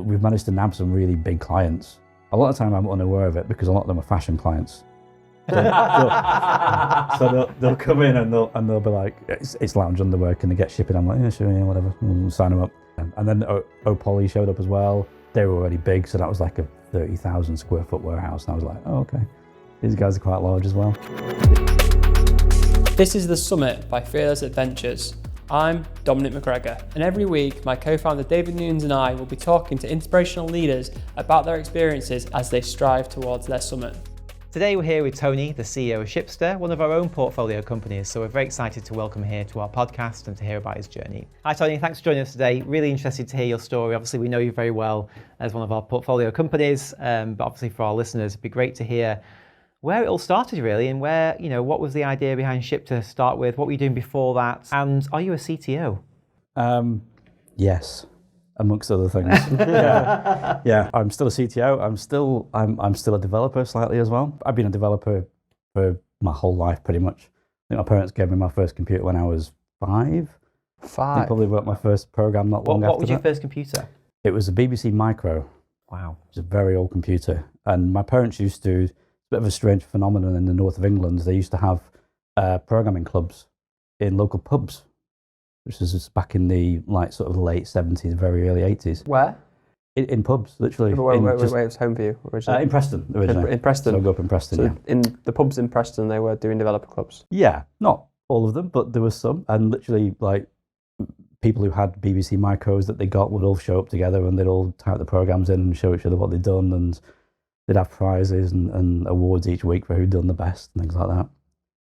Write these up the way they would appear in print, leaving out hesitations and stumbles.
we've managed to nab some really big clients. A lot of the time I'm unaware of it because a lot of them are fashion clients. So they'll come in and they'll be like, it's lounge underwear, can they get shipping? I'm like, yeah, sure, yeah, whatever, we'll sign them up. And then Opoly showed up as well. They were already big, so that was like a 30,000 square foot warehouse. And I was like, oh, okay, these guys are quite large as well. This is The Summit by Fearless Adventures. I'm Dominic McGregor, and every week my co-founder David Newns and I will be talking to inspirational leaders about their experiences as they strive towards their summit. Today we're here with Tony, the CEO of Shipster, one of our own portfolio companies, so we're very excited to welcome him here to our podcast and to hear about his journey. Hi Tony, thanks for joining us today. Really interested to hear your story. Obviously we know you very well as one of our portfolio companies, but obviously for our listeners it'd be great to hear where it all started really, and where, what was the idea behind Shipster to start with, what were you doing before that, and are you a CTO? Yes, amongst other things. Yeah, I'm still a CTO. I'm still a developer slightly as well. I've been a developer for my whole life pretty much. I think my parents gave me my first computer when I was 5. I probably wrote my first program not long after that. What was your first computer? It was a BBC Micro. Wow. It was a very old computer. And my parents used to, it's a bit of a strange phenomenon in the north of England, they used to have programming clubs in local pubs, which was just back in the sort of late 70s, very early 80s. Where? In pubs, literally. Where was home for you originally? In Preston, originally. In Preston? So I grew up in Preston, so yeah. In the pubs in Preston, they were doing developer clubs? Yeah, not all of them, but there was some. And literally, people who had BBC Micros that they got would all show up together and they'd all type the programs in and show each other what they'd done. And they'd have prizes and awards each week for who'd done the best and things like that.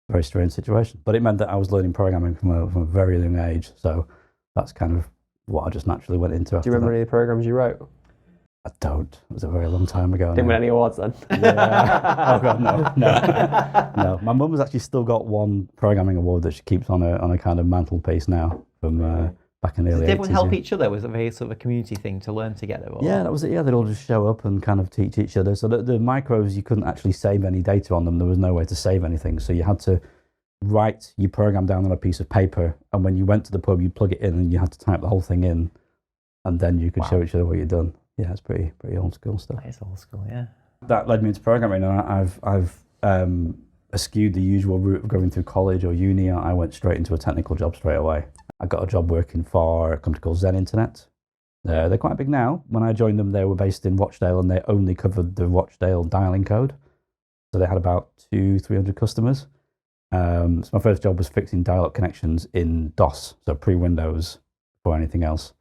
Very strange situation. But it meant that I was learning programming from a very young age. So that's kind of what I just naturally went into. Do you remember any of the programs you wrote? I don't. It was a very long time ago. Didn't win any awards then? Yeah. Oh God, no. My mum's actually still got one programming award that she keeps on a kind of mantelpiece now from back in the early 80s. Did everyone help each other? Was it a very sort of a community thing to learn together? Or? Yeah, that was it. Yeah, they'd all just show up and kind of teach each other. So the micros, you couldn't actually save any data on them. There was no way to save anything. So you had to write your program down on a piece of paper, and when you went to the pub, you'd plug it in and you had to type the whole thing in, and then you could show each other what you'd done. Yeah, it's pretty old school stuff. That is old school, yeah. That led me into programming, and I've eschewed the usual route of going through college or uni. I went straight into a technical job straight away. I got a job working for a company called Zen Internet. They're quite big now. When I joined them, they were based in Rochdale, and they only covered the Rochdale dialing code. So they had about 200-300 customers. So my first job was fixing dial-up connections in DOS, so pre-Windows, before anything else.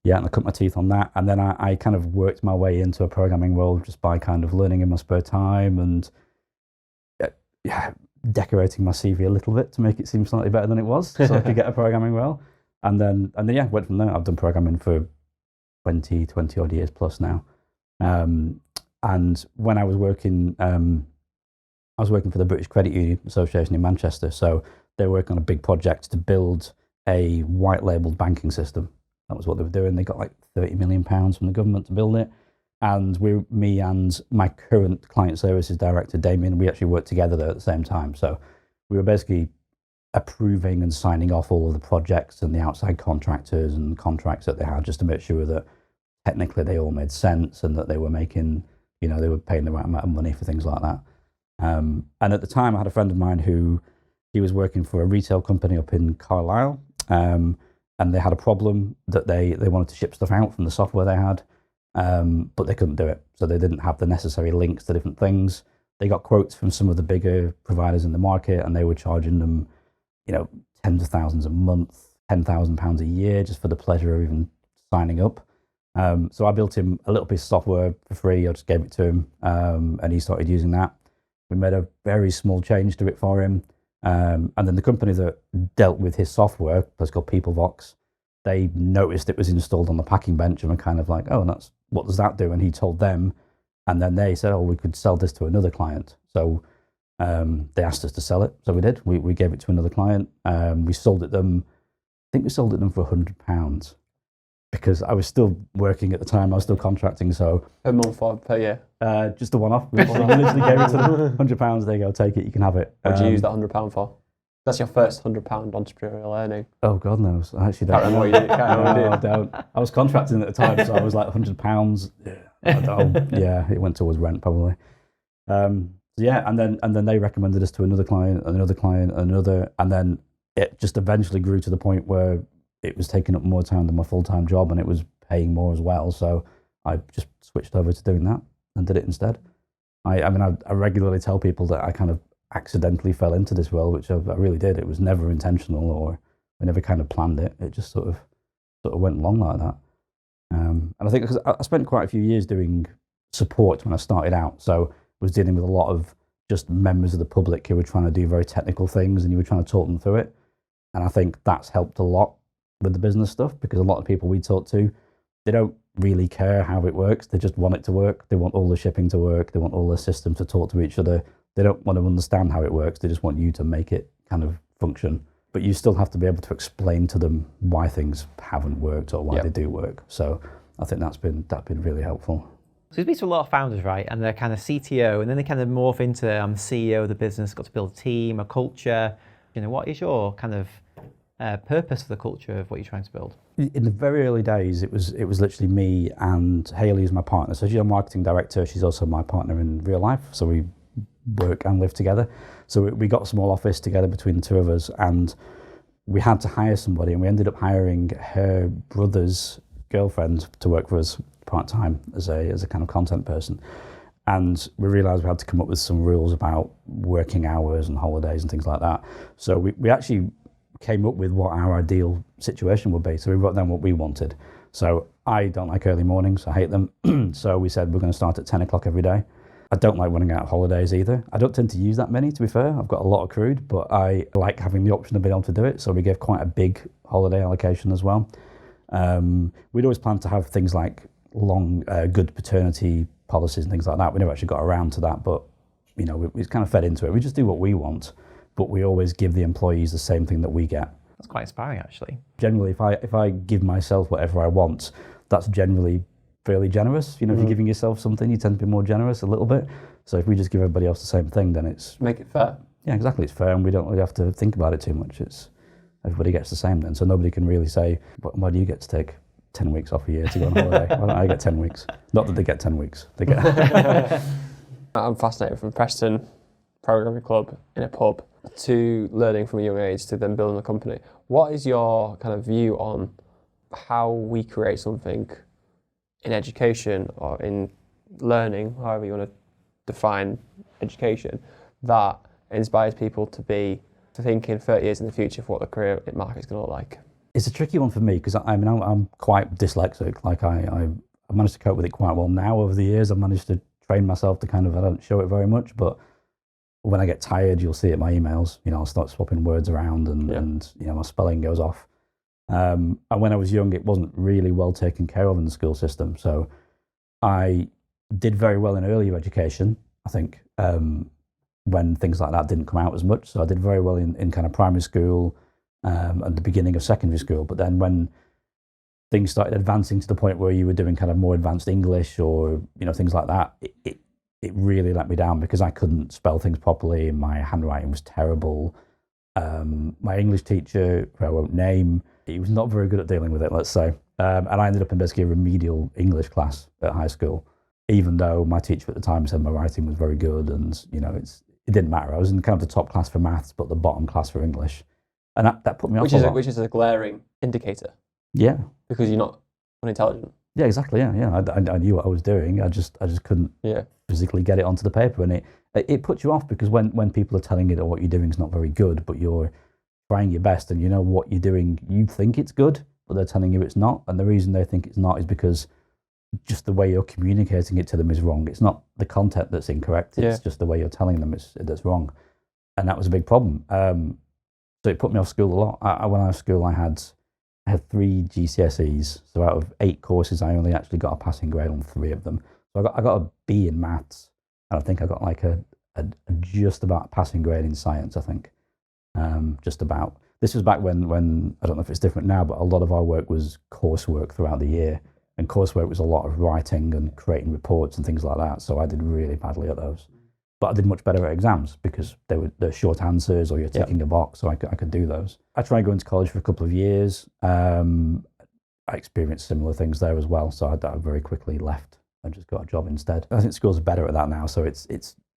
Yeah, and I cut my teeth on that, and then I kind of worked my way into a programming role just by kind of learning in my spare time and decorating my CV a little bit to make it seem slightly better than it was, so I could get a programming role. And then yeah, went from there. I've done programming for 20 odd years plus now. And when I was working for the British Credit Union Association in Manchester, so they were working on a big project to build a white labelled banking system. That was what they were doing. They got like £30 million from the government to build it. And me and my current client services director, Damien, we actually worked together there at the same time. So we were basically approving and signing off all of the projects and the outside contractors and contracts that they had, just to make sure that technically they all made sense and that they were making, they were paying the right amount of money for things like that. And at the time, I had a friend of mine who he was working for a retail company up in Carlisle. And they had a problem that they wanted to ship stuff out from the software they had, but they couldn't do it. So they didn't have the necessary links to different things. They got quotes from some of the bigger providers in the market, and they were charging them, tens of thousands a month, £10,000 a year just for the pleasure of even signing up. So I built him a little piece of software for free. I just gave it to him, and he started using that. We made a very small change to it for him. And then the company that dealt with his software, a place called PeopleVox, they noticed it was installed on the packing bench and were kind of like, oh, what does that do? And he told them, and then they said, oh, we could sell this to another client. So they asked us to sell it. So we did. We gave it to another client. We sold it them. I think we sold it them for £100 because I was still working at the time. I was still contracting. So Per month or per year? Just a one-off. We literally gave it to them, £100. There you go, take it. You can have it. What did you use that £100 for? That's your first £100 entrepreneurial earning. Oh God knows. I actually Can't don't remember know. what you did. Can't remember what you No, I did. don't. I was contracting at the time, so I was like £100. Yeah, it went towards rent probably. So yeah, and then they recommended us to another client, and then it just eventually grew to the point where it was taking up more time than my full-time job, and it was paying more as well. So I just switched over to doing that and did it instead. I regularly tell people that I kind of accidentally fell into this role, which I really did. It was never intentional, or I never kind of planned it. It just sort of went along like that. And I think because I spent quite a few years doing support when I started out, so I was dealing with a lot of just members of the public who were trying to do very technical things, and you were trying to talk them through it. And I think that's helped a lot with the business stuff, because a lot of people we talk to, they don't really care how it works. They just want it to work. They want all the shipping to work. They want all the systems to talk to each other. They don't want to understand how it works. They just want you to make it kind of function. But you still have to be able to explain to them why things haven't worked or why they do work. So I think that's been really helpful. So you speak to a lot of founders, right? And they're kind of CTO, and then they kind of morph into CEO of the business, got to build a team, a culture. What is your kind of purpose for the culture of what you're trying to build? In the very early days, it was literally me and Hayley is my partner. So she's our marketing director. She's also my partner in real life. So we work and live together. So we got a small office together between the two of us, and we had to hire somebody, and we ended up hiring her brother's girlfriend to work for us part-time as a kind of content person. And we realised we had to come up with some rules about working hours and holidays and things like that. So we actually came up with what our ideal situation would be. So we wrote down what we wanted. So I don't like early mornings. I hate them. So we said we're going to start at 10 o'clock every day. I don't like running out of holidays either. I don't tend to use that many, to be fair. I've got a lot accrued, but I like having the option of being able to do it. So we gave quite a big holiday allocation as well. We'd always planned to have things like long, good paternity policies and things like that. We never actually got around to that, but we kind of fed into it. We just do what we want, but we always give the employees the same thing that we get. That's quite inspiring, actually. Generally, if I give myself whatever I want, that's generally fairly generous. If you're giving yourself something, you tend to be more generous a little bit. So if we just give everybody else the same thing, then it's... Make it fair. Yeah, exactly. It's fair, and we don't really have to think about it too much. Everybody gets the same then. So nobody can really say, why do you get to take 10 weeks off a year to go on holiday? Why don't I get 10 weeks? Not that they get 10 weeks. They get... I'm fascinated from Preston programming club in a pub to learning from a young age to then building a company. What is your kind of view on how we create something in education or in learning, however you want to define education, that inspires people to think in 30 years in the future for what the career market is going to look like? It's a tricky one for me because I'm quite dyslexic. Like I managed to cope with it quite well now over the years. I've managed to train myself to I don't show it very much, but when I get tired, you'll see it in my emails. I'll start swapping words around and my spelling goes off. And when I was young, it wasn't really well taken care of in the school system. So I did very well in earlier education, I think, when things like that didn't come out as much. So I did very well in kind of primary school and the beginning of secondary school. But then when things started advancing to the point where you were doing kind of more advanced English or, things like that, it really let me down because I couldn't spell things properly. My handwriting was terrible. My English teacher, who I won't name, he was not very good at dealing with it, let's say. And I ended up in basically a remedial English class at high school, even though my teacher at the time said my writing was very good and, it didn't matter. I was in kind of the top class for maths, but the bottom class for English. And that put me off a lot. Which is a glaring indicator. Yeah. Because you're not unintelligent. Yeah, exactly. Yeah. I knew what I was doing. I just couldn't physically get it onto the paper. And it puts you off because when people are telling you that what you're doing is not very good, but you're trying your best and you know what you're doing, you think it's good, but they're telling you it's not. And the reason they think it's not is because just the way you're communicating it to them is wrong. It's not the content that's incorrect. It's just the way you're telling them that's wrong. And that was a big problem. So it put me off school a lot. When I was school, I had 3 GCSEs. So out of 8 courses, I only actually got a passing grade on 3 of them. So I got a B in maths, and I think I got like a just about passing grade in science, I think. Just about. This was back when, I don't know if it's different now, but a lot of our work was coursework throughout the year. And coursework was a lot of writing and creating reports and things like that. So I did really badly at those. but I did much better at exams because they're short answers or you're ticking a box, so I could do those. I tried going to college for a couple of years. I experienced similar things there as well, so I very quickly left and just got a job instead. I think schools are better at that now, so it's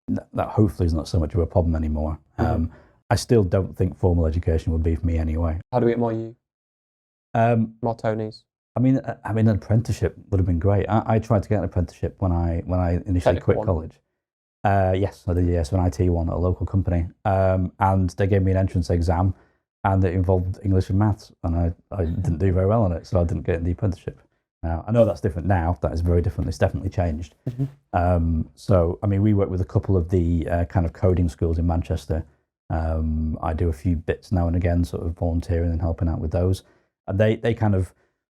that hopefully is not so much of a problem anymore. I still don't think formal education would be for me anyway. How do we get more you? More Tonys? I mean, an apprenticeship would have been great. I tried to get an apprenticeship when I initially quit college. Yes, I did. Yes, an IT one at a local company, and they gave me an entrance exam, and it involved English and maths, and I didn't do very well on it, so I didn't get in the apprenticeship. Now I know that's different now. That is very different. It's definitely changed. So I mean, we work with a couple of the kind of coding schools in Manchester. I do a few bits now and again, sort of volunteering and helping out with those, and they kind of.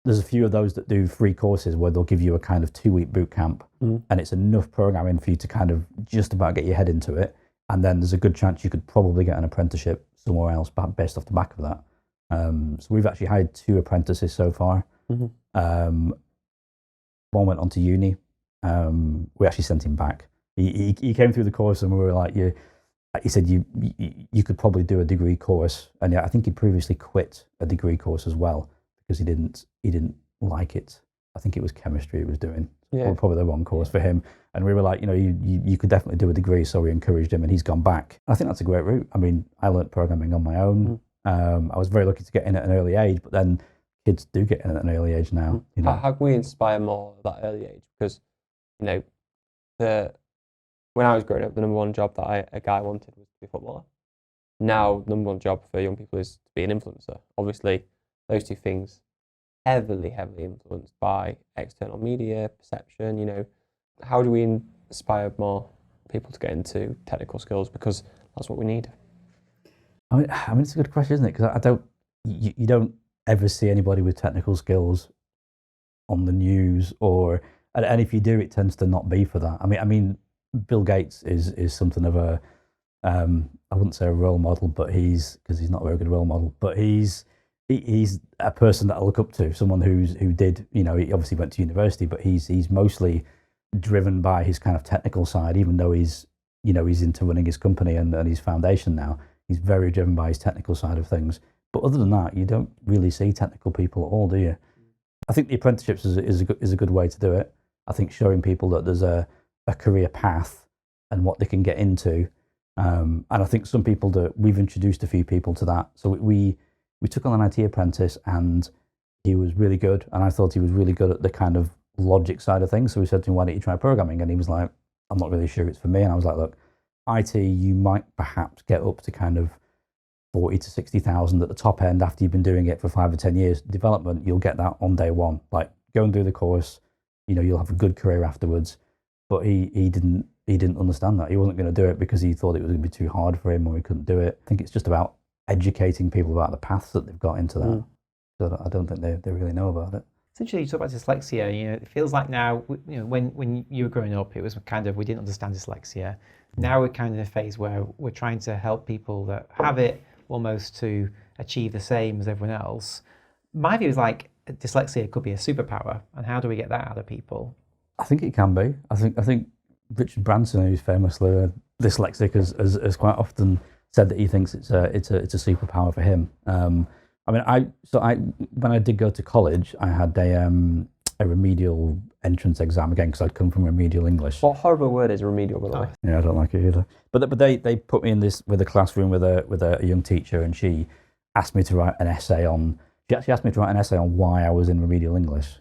There's a few of those that do free courses where they'll give you a kind of 2-week boot camp, and it's enough programming for you to kind of just about get your head into it. And then there's a good chance you could probably get an apprenticeship somewhere else based off the back of that. So we've actually hired 2 apprentices so far. One went on to uni. We actually sent him back. He came through the course and we were like, he said you could probably do a degree course. And yeah, I think he'd previously quit a degree course as well, because he didn't like it. I think it was chemistry he was doing. Probably the wrong course for him. And we were like, you could definitely do a degree, so we encouraged him, and he's gone back. I think that's a great route. I mean, I learnt programming on my own. I was very lucky to get in at an early age, but then kids do get in at an early age now. How can we inspire more at that early age? Because when I was growing up, the number one job that a guy wanted was to be a footballer. Now, the number one job for young people is to be an influencer. Obviously, those two things heavily influenced by external media, perception. How do we inspire more people to get into technical skills? Because that's what we need. I mean, it's a good question, isn't it? Because you don't ever see anybody with technical skills on the news, and if you do, it tends to not be for that. I mean, Bill Gates is something of a I wouldn't say a role model, but because he's not a very good role model, but he's a person that I look up to, someone who did, he obviously went to university, but he's mostly driven by his kind of technical side, even though he's into running his company and his foundation now. He's very driven by his technical side of things. But other than that, you don't really see technical people at all, do you? I think the apprenticeships is a good way to do it. I think showing people that there's a career path and what they can get into. And I think some people we've introduced a few people to that. So we took on an IT apprentice, and he was really good. And I thought he was really good at the kind of logic side of things. So we said to him, why don't you try programming? And he was like, I'm not really sure it's for me. And I was like, look, IT, you might perhaps get up to kind of 40 to 60,000 at the top end after you've been doing it for 5 or 10 years. Development, you'll get that on day one. Like, go and do the course, you'll have a good career afterwards. But he didn't understand that. He wasn't going to do it because he thought it was going to be too hard for him or he couldn't do it. I think it's just about educating people about the paths that they've got into that. So I don't think they really know about it. It's interesting you talk about dyslexia. It feels like now, when you were growing up, it was kind of, we didn't understand dyslexia. Now we're kind of in a phase where we're trying to help people that have it almost to achieve the same as everyone else. My view is like dyslexia could be a superpower, and how do we get that out of people? I think it can be. I think Richard Branson, who's famously dyslexic, has quite often said that he thinks it's a superpower for him. When I did go to college, I had a remedial entrance exam again because I'd come from remedial English. What horrible word is remedial, by the way? Yeah, I don't like it either. But they put me in this with a classroom with a young teacher, and she asked me to write an essay on. She actually asked me to write an essay on why I was in remedial English.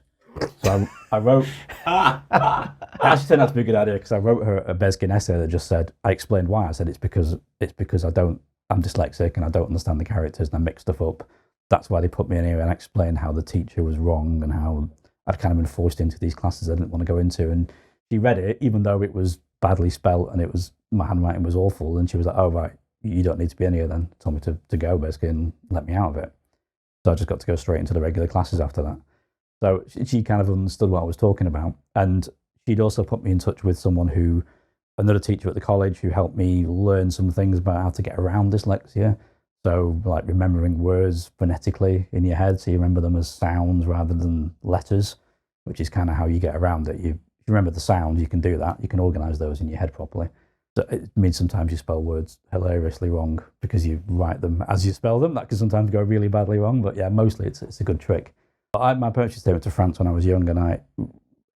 So I wrote. It actually turned out to be a good idea because I wrote her a Beskin essay that just said, I explained why. I said it's because I'm dyslexic and I don't understand the characters and I mix stuff up. That's why they put me in here, and I explained how the teacher was wrong and how I'd kind of been forced into these classes I didn't want to go into. And she read it, even though it was badly spelt and my handwriting was awful. And she was like, oh, right, you don't need to be in here then. Told me to go, basically, and let me out of it. So I just got to go straight into the regular classes after that. So she kind of understood what I was talking about. And she'd also put me in touch with another teacher at the college who helped me learn some things about how to get around dyslexia. So like remembering words phonetically in your head, so you remember them as sounds rather than letters, which is kind of how you get around it. If you remember the sounds, you can do that. You can organise those in your head properly. So it means sometimes you spell words hilariously wrong because you write them as you spell them. That can sometimes go really badly wrong, but yeah, mostly it's a good trick. But my parents went to France when I was young, and I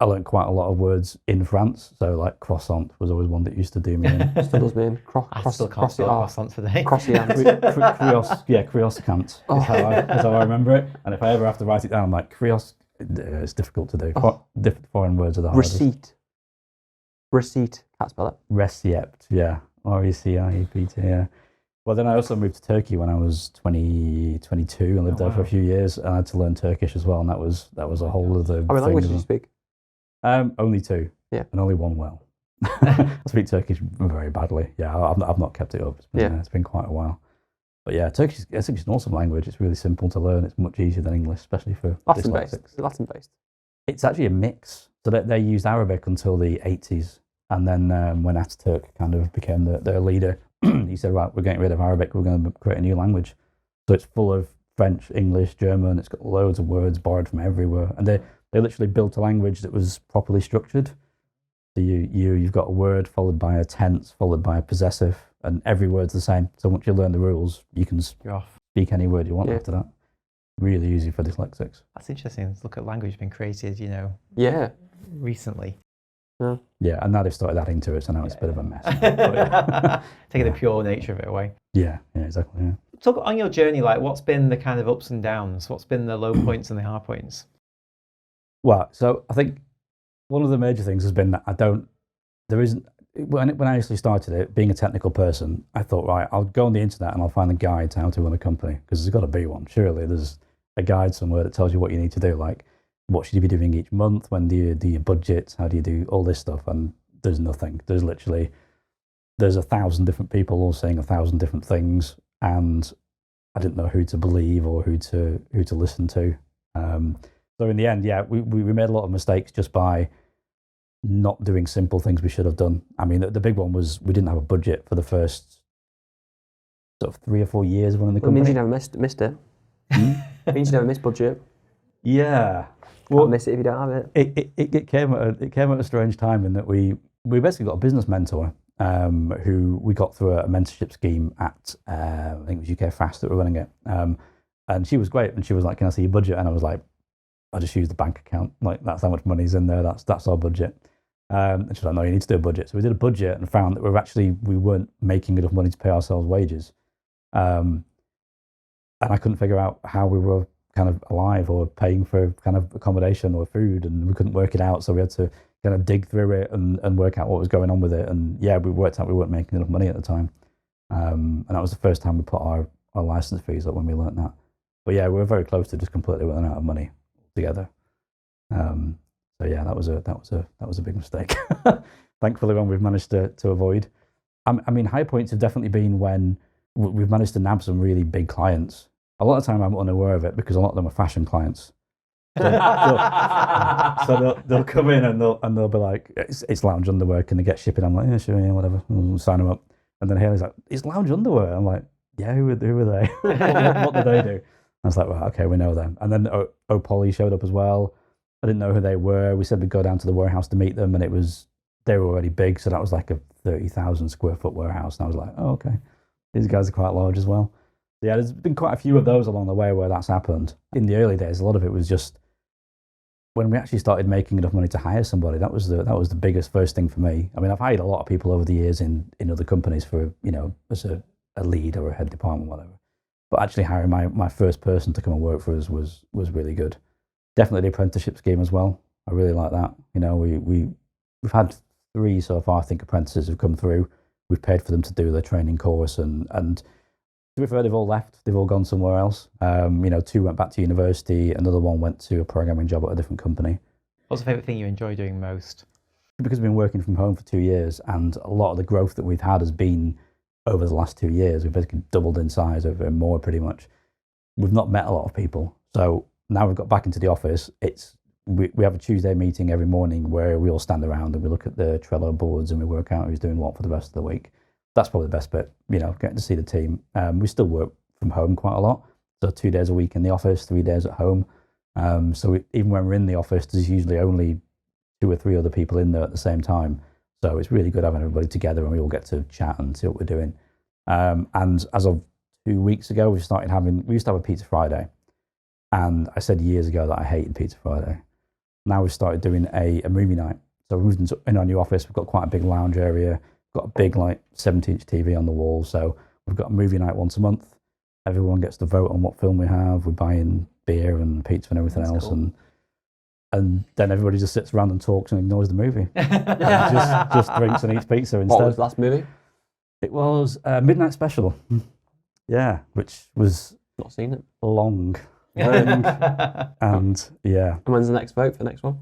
learned quite a lot of words in France. So like croissant was always one that used to do me in. Still does me in. I still can't spell croissant today. Croissant is how I remember it. And if I ever have to write it down, I'm like, it's difficult to do. Different foreign words are the hardest. Receipt. Can't spell it. Recept, yeah. RECIEPT, yeah. Well, then I also moved to Turkey when I was 22 and lived there for a few years, and I had to learn Turkish as well, and that was a whole other How many thing. languages do you speak? Only 2. Yeah. And only 1 well. I speak Turkish very badly. Yeah, I've not kept it up. It's been quite a while. But yeah, Turkish is an awesome language. It's really simple to learn. It's much easier than English, especially for dyslexics. Latin-based. It's actually a mix. So they used Arabic until the 80s. And then when Ataturk kind of became their leader, he said, right, we're getting rid of Arabic. We're going to create a new language. So it's full of French, English, German. It's got loads of words borrowed from everywhere. And they literally built a language that was properly structured. So you've got a word followed by a tense, followed by a possessive, and every word's the same. So once you learn the rules, you can speak any word you want after that. Really easy for dyslexics. That's interesting. Let's look at language being created, recently. Yeah, and now they've started adding to it, so now it's a bit of a mess. Taking the pure nature of it away. Yeah, exactly. Yeah. Talk on your journey, like what's been the kind of ups and downs? What's been the low points and the high points? Well, so I think one of the major things has been that when I actually started it, being a technical person, I thought, right, I'll go on the internet and I'll find a guide to how to run a company, because there's got to be one. Surely there's a guide somewhere that tells you what you need to do, like what should you be doing each month, when do you budget, how do you do all this stuff, and there's nothing. There's 1,000 different people all saying 1,000 different things, and I didn't know who to believe or who to listen to. So in the end, we made a lot of mistakes just by not doing simple things we should have done. I mean, the big one was we didn't have a budget for the first sort of 3 or 4 years of running the company. It means you never missed it. It means you never missed budget. Yeah. Well, can't miss it if you don't have it. It came at a strange time in that we basically got a business mentor who we got through a mentorship scheme at I think it was UK Fast that were running it, and she was great, and she was like, "Can I see your budget?" And I was like, "I just use the bank account. Like that's how much money's in there. That's our budget." And she was like, "No, you need to do a budget." So we did a budget and found that we weren't making enough money to pay ourselves wages, and I couldn't figure out how we were kind of alive or paying for kind of accommodation or food, and we couldn't work it out, so we had to kind of dig through it and work out what was going on with it. And we worked out we weren't making enough money at the time, and that was the first time we put our license fees up when we learnt that. But we were very close to just completely running out of money together. So that was a big mistake. Thankfully, one we've managed to avoid. I mean, high points have definitely been when we've managed to nab some really big clients. A lot of the time I'm unaware of it because a lot of them are fashion clients. So they'll come in and they'll be like, it's lounge underwear, can they get shipping? I'm like, yeah, sure, yeah, whatever, we'll sign them up. And then Haley's like, it's lounge underwear. I'm like, yeah, who are they? what do they do? I was like, well, okay, we know them. And then Opoly showed up as well. I didn't know who they were. We said we'd go down to the warehouse to meet them, and they were already big, so that was like a 30,000 square foot warehouse. And I was like, oh, okay, these guys are quite large as well. Yeah, there's been quite a few of those along the way where that's happened. In the early days, a lot of it was just when we actually started making enough money to hire somebody. That was the biggest first thing for me. I mean, I've hired a lot of people over the years in other companies for, as a lead or a head department, whatever. But actually hiring my first person to come and work for us was really good. Definitely the apprenticeship scheme as well. I really like that. We've had 3 so far, I think, apprentices who've come through. We've paid for them to do their training course, and to be fair, they've all left. They've all gone somewhere else. 2 went back to university. Another one went to a programming job at a different company. What's the favourite thing you enjoy doing most? Because we've been working from home for 2 years, and a lot of the growth that we've had has been over the last 2 years. We've basically doubled in size, over more pretty much. We've not met a lot of people. So now we've got back into the office. We have a Tuesday meeting every morning where we all stand around and we look at the Trello boards and we work out who's doing what for the rest of the week. That's probably the best bit, getting to see the team. We still work from home quite a lot. So 2 days a week in the office, 3 days at home. Even when we're in the office, there's usually only 2 or 3 other people in there at the same time. So it's really good having everybody together and we all get to chat and see what we're doing. And as of 2 weeks ago, we used to have a Pizza Friday. And I said years ago that I hated Pizza Friday. Now we've started doing a movie night. So we moved in our new office. We've got quite a big lounge area. We've got a big 70-inch TV on the wall. So we've got a movie night once a month. Everyone gets to vote on what film we have. We're buying beer and pizza and everything else. Cool. And then everybody just sits around and talks and ignores the movie. just drinks and eats pizza instead. What was the last movie? It was Midnight Special. Yeah, which was Not seen it. long. And yeah. And when's the next vote for the next one?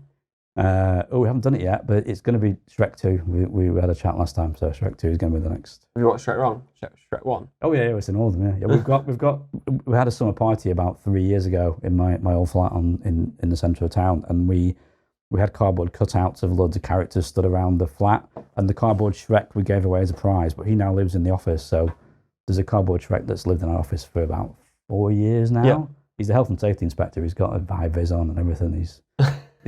We haven't done it yet, but it's going to be Shrek 2. We had a chat last time, so Shrek 2 is going to be the next. Have you watched Shrek 1? Shrek 1? Oh yeah, it's in all of them. Yeah, we had a summer party about 3 years ago in my old flat in the centre of town, and we had cardboard cutouts of loads of characters stood around the flat, and the cardboard Shrek we gave away as a prize, but he now lives in the office, so there's a cardboard Shrek that's lived in our office for about 4 years now. Yeah. He's the health and safety inspector. He's got a high-vis on and everything. He's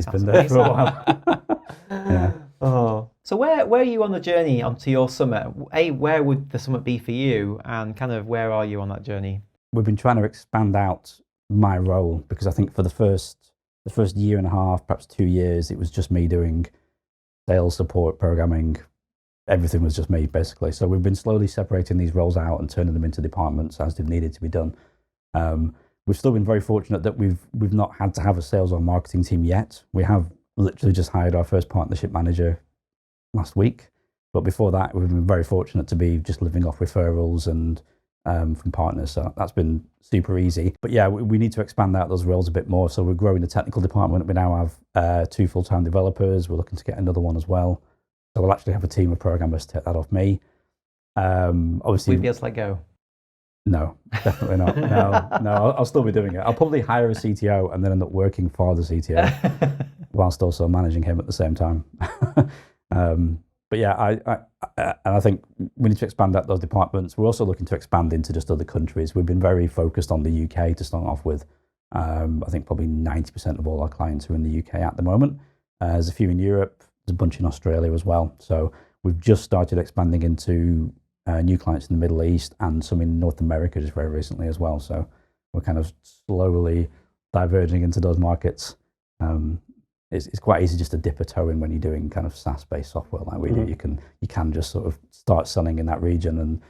been there for a while. Yeah. Oh. So where are you on the journey onto your summit? Where would the summit be for you, and kind of where are you on that journey? We've been trying to expand out my role because I think for the first year and a half, perhaps 2 years, it was just me doing sales, support, programming. Everything was just me, basically. So we've been slowly separating these roles out and turning them into departments as they've needed to be done. We've still been very fortunate that we've not had to have a sales or marketing team yet. We have literally just hired our first partnership manager last week. But before that, we've been very fortunate to be just living off referrals and from partners. So that's been super easy. But yeah, we need to expand out those roles a bit more. So we're growing the technical department. We now have 2 full-time developers. We're looking to get another one as well. So we'll actually have a team of programmers to take that off me. Obviously, we'd be able to let go. No, definitely not. No, I'll still be doing it. I'll probably hire a CTO and then end up working for the CTO whilst also managing him at the same time. But yeah, I think we need to expand out those departments. We're also looking to expand into just other countries. We've been very focused on the UK to start off with. I think probably 90% of all our clients are in the UK at the moment. There's a few in Europe. There's a bunch in Australia as well. So we've just started expanding into new clients in the Middle East and some in North America just very recently as well. So we're kind of slowly diverging into those markets. It's quite easy just to dip a toe in when you're doing kind of SaaS-based software like we do. You can just sort of start selling in that region, and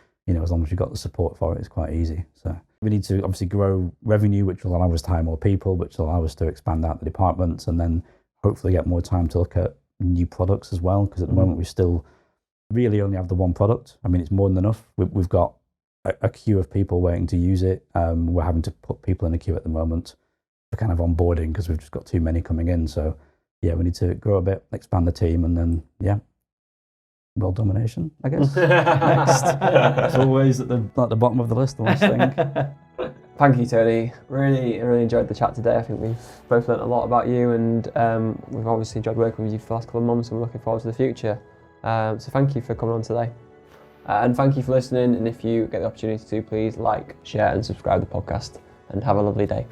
as long as you've got the support for it, it's quite easy. So we need to obviously grow revenue, which will allow us to hire more people, which will allow us to expand out the departments, and then hopefully get more time to look at new products as well. Because at the moment we still really only have the one product. I mean, it's more than enough. We've got a queue of people waiting to use it. We're having to put people in a queue at the moment for kind of onboarding because we've just got too many coming in. So yeah, we need to grow a bit, expand the team, and then world domination, I guess. Next. It's always at the bottom of the list, the last thing. Thank you, Tony. Really enjoyed the chat today. I think we've both learnt a lot about you, and we've obviously enjoyed working with you for the last couple of months, and we're looking forward to the future. So thank you for coming on today. And thank you for listening. And if you get the opportunity to, please like, share and subscribe to the podcast, and have a lovely day.